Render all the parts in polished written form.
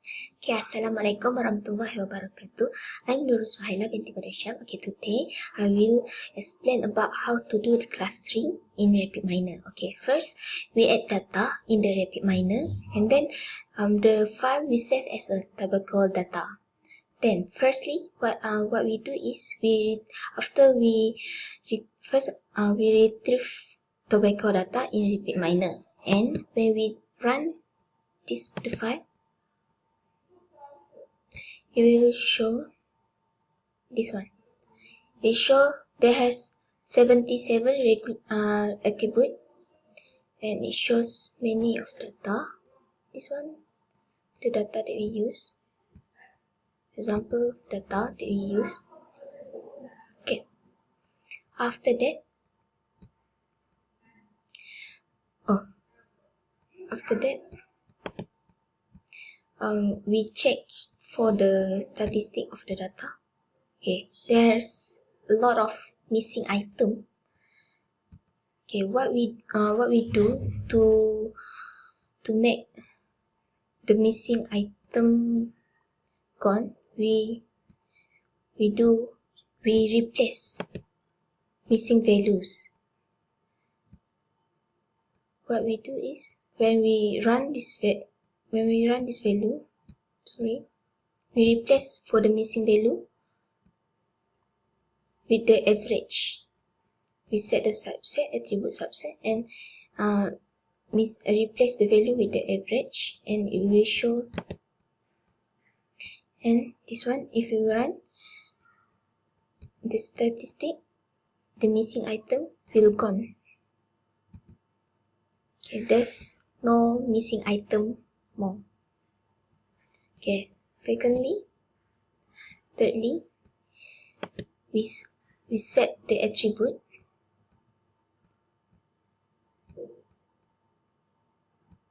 Okay, Assalamualaikum warahmatullahi wabarakatuh. I'm Nurul Suhaila binti Badasham. Okay, today I will explain about how to do the clustering in RapidMiner. Okay, first we add data in the RapidMiner, and then the file we save as a table called data. Then, firstly, what we do is we retrieve tobacco data in RapidMiner, and when we run the file, it will show this one. It show there has 77 attribute, and it shows many of data. This one, the data that we use. Example data that we use. Okay. After that, we check for the statistic of the data. Okay, there's a lot of missing item. Okay, what we do to make the missing item gone, we replace missing values. What we do is when we run this value, we replace for the missing value with the average. We set the attribute subset, and replace the value with the average, and it will show. And this one, if you run the statistic, the missing item will gone. Okay, there's no missing item more. Okay, thirdly, we set the attribute.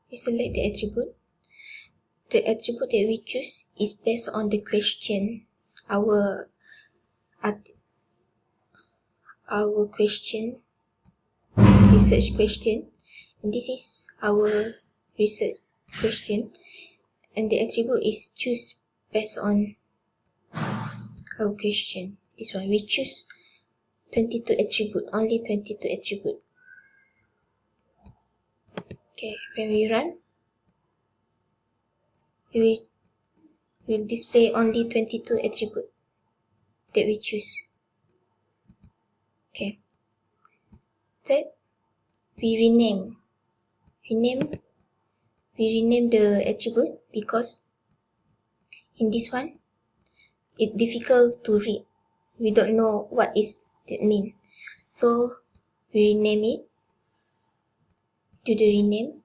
We select the attribute. The attribute that we choose is based on the question, our question, research question, and this is our research question, and the attribute is choose based on our question. This one, we choose 22 attribute, only 22 attribute. Okay, when we run, we will display only 22 attribute that we choose. Okay. Third, we rename the attribute because in this one it's difficult to read. We don't know what is that mean. So we rename it. Do the rename.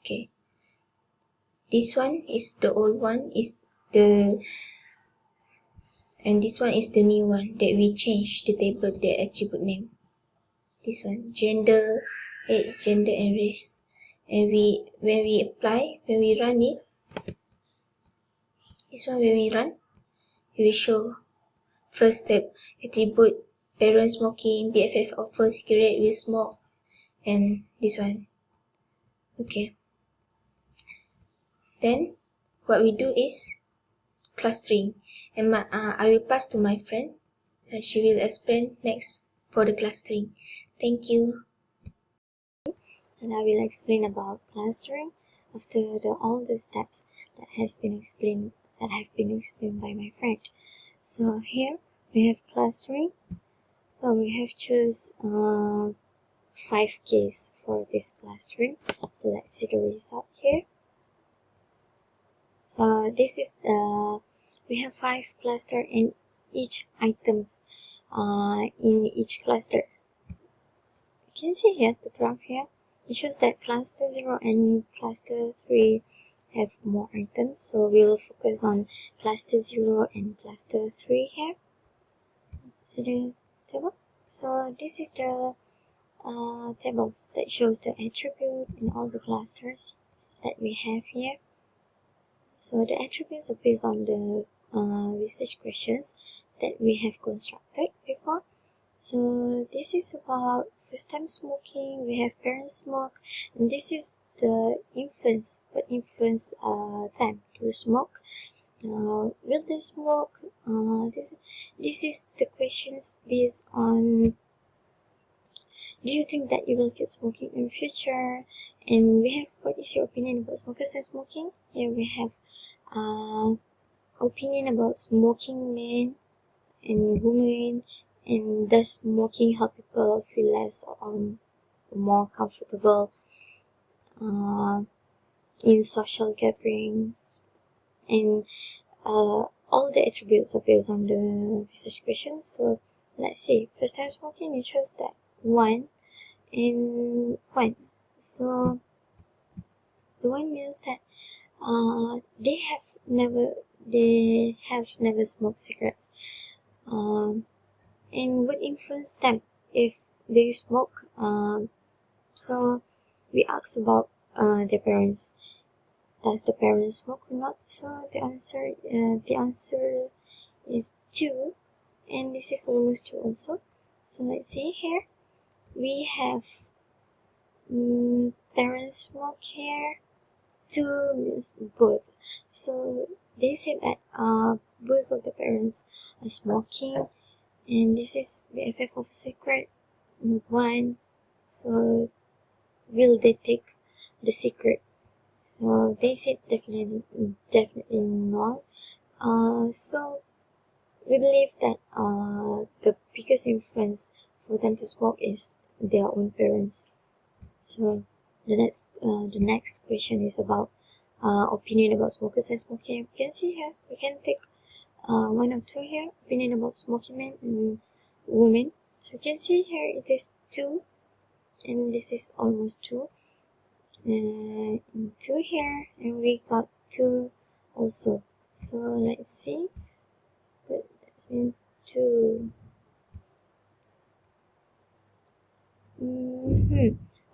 Okay. This one is the old one, and this one is the new one that we change the table, the attribute name. This one, gender, age, gender and race. And when we run it, this one when we run, it will show first step, attribute, parent smoking, BFF offer cigarette, will smoke, and this one. Okay. Then what we do is clustering, and I will pass to my friend, and she will explain next for the clustering. Thank you. And I will explain about clustering after all the steps that have been explained by my friend. So here we have clustering. So we have choose 5 keys for this clustering. So let's see the result here. So this is we have 5 cluster in each items in each cluster. So you can see here the graph here. It shows that cluster 0 and cluster 3 have more items, so we'll focus on cluster 0 and cluster 3 here. So the table. So this is the tables that shows the attribute in all the clusters that we have here. So the attributes are based on the research questions that we have constructed before. So this is about first time smoking, we have parent smoke, and this is the influence? What influence them to smoke? Will they smoke? This is the questions based on, do you think that you will get smoking in future? And we have, what is your opinion about smokers and smoking? Here we have opinion about smoking men and women, and does smoking help people feel less or more comfortable in social gatherings, and all the attributes are based on the research questions. So let's see, first time smoking, it shows that 1 and 1. So the 1 means that they have never smoked cigarettes. And what influence them if they smoke? So we asked about their parents. Does the parents smoke or not? So the answer is 2, and this is almost 2 also. So let's see here. We have parents smoke here. 2 means both. So they said that both of the parents are smoking, and this is BFF of a secret 1. So will they take the secret? So they said definitely not. So we believe that the biggest influence for them to smoke is their own parents. So the next question is about opinion about smokers and smoking. You can see here, we can take 1 or 2 here. Opinion about smoking men and women. So you can see here it is 2, and this is almost 2. 2 here, and we got 2 also. So let's see. But that's been 2.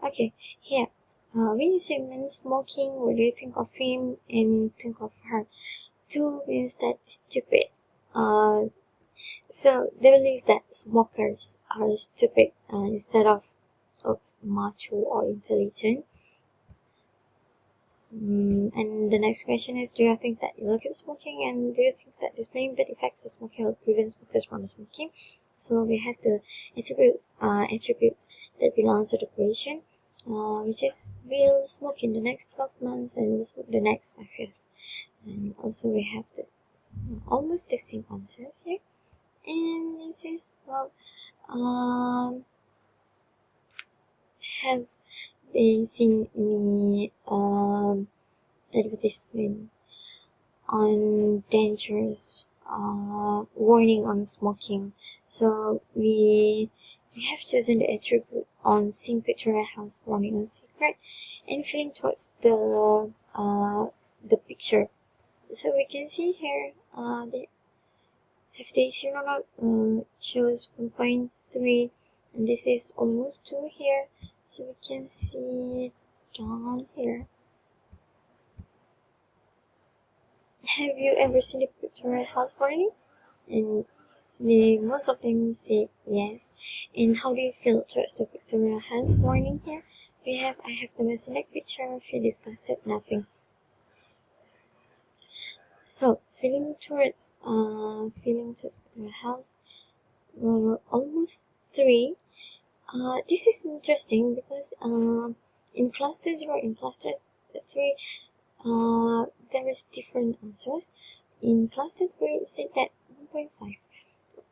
Okay, here. When you say men smoking, what do you think of him and think of her? 2 means that stupid. So they believe that smokers are stupid instead of macho or intelligent. And the next question is, do you think that you will keep smoking, and do you think that displaying bad effects of smoking will prevent smokers from smoking? So we have the attributes that belongs to the question, which is, will smoke in the next 12 months and will smoke the next 5 years. And also we have the almost the same answers here. And this is, well, have they seen any advertisement on dangerous warning on smoking? So we have chosen the attribute on seeing pictorial house warning on cigarette and feeling towards the picture. So we can see here the FTC shows 1.3, and this is almost 2 here. So we can see down here. Have you ever seen the pictorial health warning? And most of them say yes. And how do you feel towards the pictorial health warning here? I have the select picture, feel disgusted, nothing. So feeling towards pictorial health, almost 3. This is interesting because in cluster 0 and cluster 3 there is different answers. In cluster 3 it said that 1.5.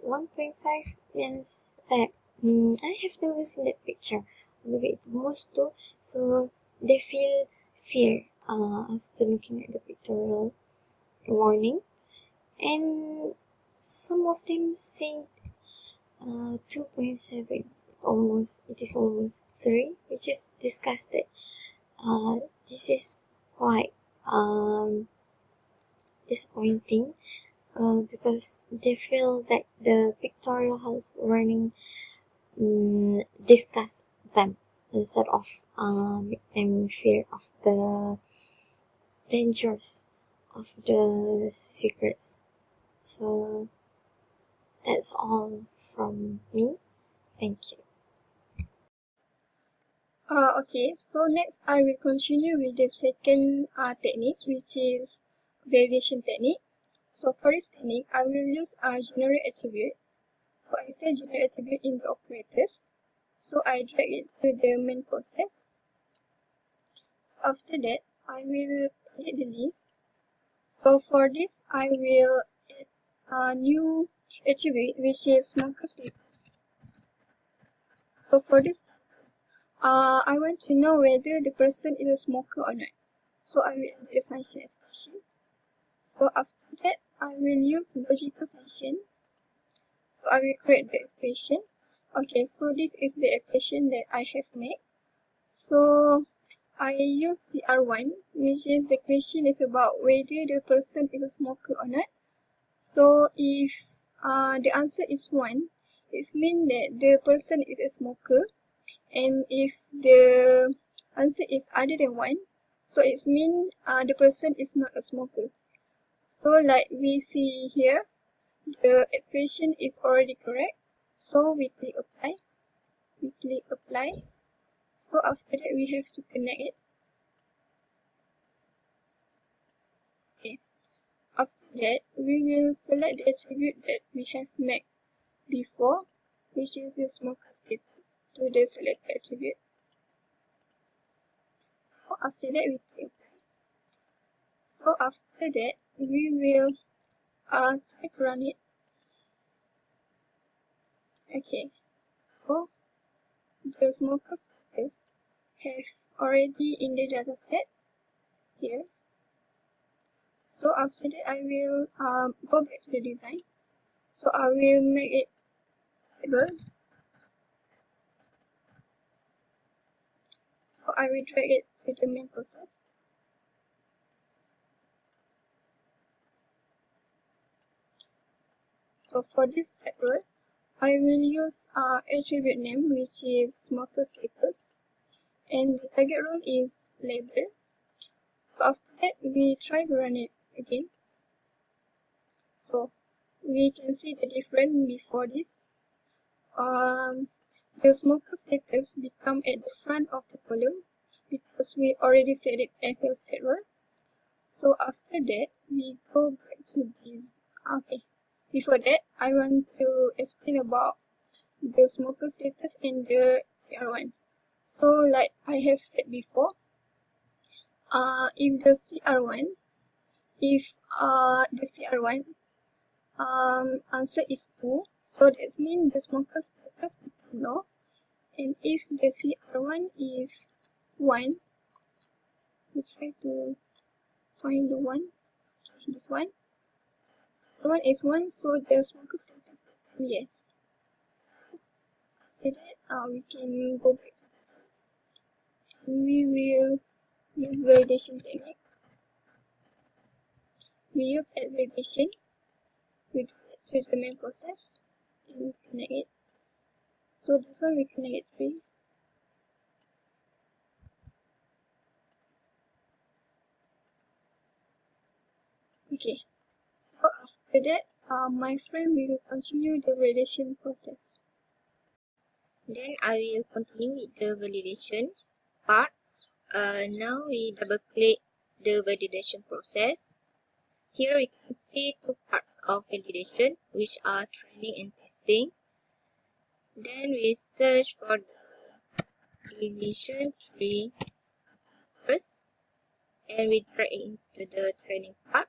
1.5 means that I have never seen that picture. Maybe it was too. So they feel fear after looking at the pictorial warning. And some of them say 2.7. It is almost 3, which is disgusted. This is quite disappointing because they feel that the pictorial health warning disgusts them instead of make them fear of the dangers of the secrets. So that's all from me. Thank you. Okay, so next I will continue with the second technique, which is validation technique. So for this technique, I will use a generate attribute. So I say generate attribute in the operators. So I drag it to the main process. So after that, I will edit the list. So for this, I will add a new attribute, which is smoker status. So for this, I want to know whether the person is a smoker or not. So I will add the function expression. So after that, I will use logical function. So I will create the expression. Okay, so this is the expression that I have made. So I use CR1, which is the question is about whether the person is a smoker or not. So if the answer is 1, it means that the person is a smoker. And if the answer is other than 1, so it means the person is not a smoker. So like we see here, the expression is already correct. So we click apply. So after that we have to connect it. Okay. After that we will select the attribute that we have made before, which is the smoker status, to the selected attribute. So after that we click apply. So after that we will try to run it. Okay. So the smoker status have already in the data set here. So after that I will go back to the design. So I will make it stable. So I will drag it to the main process. So for this set role, I will use attribute name, which is smoker status, and the target role is label. So after that we try to run it again. So we can see the difference before this. The smoker status become at the front of the column because we already set it as a set role. So after that we go back to this. Okay, before that I want to explain about the smoker status and the CR1. So like I have said before, if the CR1 answer is 2, so that means the smoker status become no. And if the CR1 is 1, we try to find the one, this one. The one is 1, so the smoker status become yes. After that, we can go back. We will use validation technique. We use add validation. We do it to the main process and we connect it. So this one we connect it 3. Okay. So after that, my friend will continue the validation process. Then I will continue with the validation part. Now we double click the validation process. Here we can see 2 parts of validation, which are training and testing. Then we search for the decision tree first, and we drag it into the training part.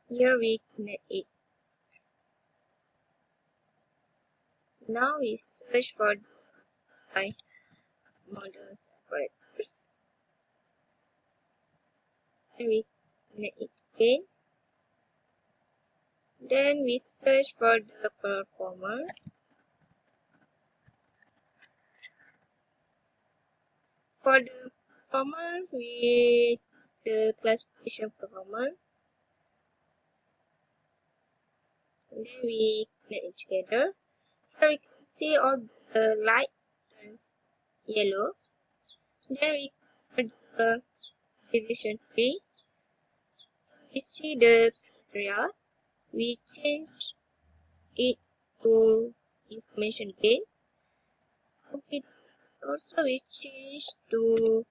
Here we connect it. Now we search for the model separators, and we connect it again. Then we search for the performance. For the performance, we the classification performance. And then we connect it together. Here we can see all the light turns yellow. Then we for the decision tree. We see the criteria. We change it to information gain. Okay, also we change to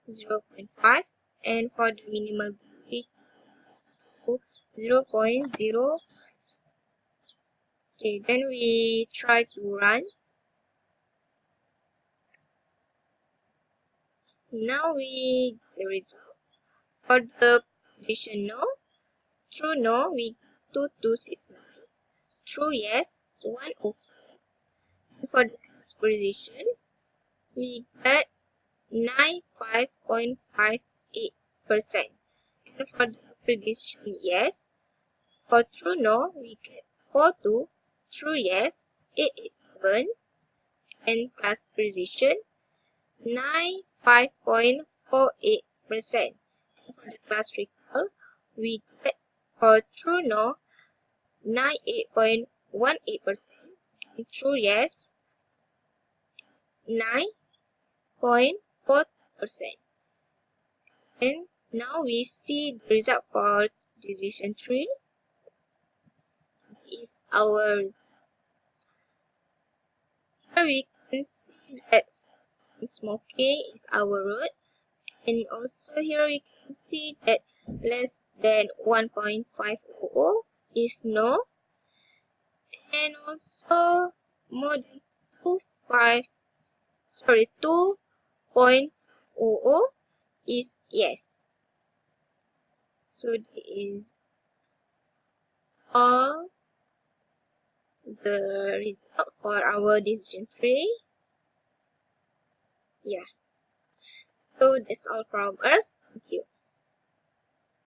0.5, and for the minimal we to 0.0. Okay, then we try to run. Now we get the result. For the prediction no, true no, we 2269. True yes, 105. For the precision, we get 95.58%. And for the prediction yes, for true no, we get 42. True yes, 887. And class precision, 95.48%. And for the class recall, we get for true no, 98.18%. And true yes, 9.4%. And now we see the result for decision tree. Is our here we can see that smoking is our root, and also here we can see that less than 1.500 is no, and also more than 2.00 is yes. So this is all the result for our decision tree. Yeah. So that's all from us. Thank you.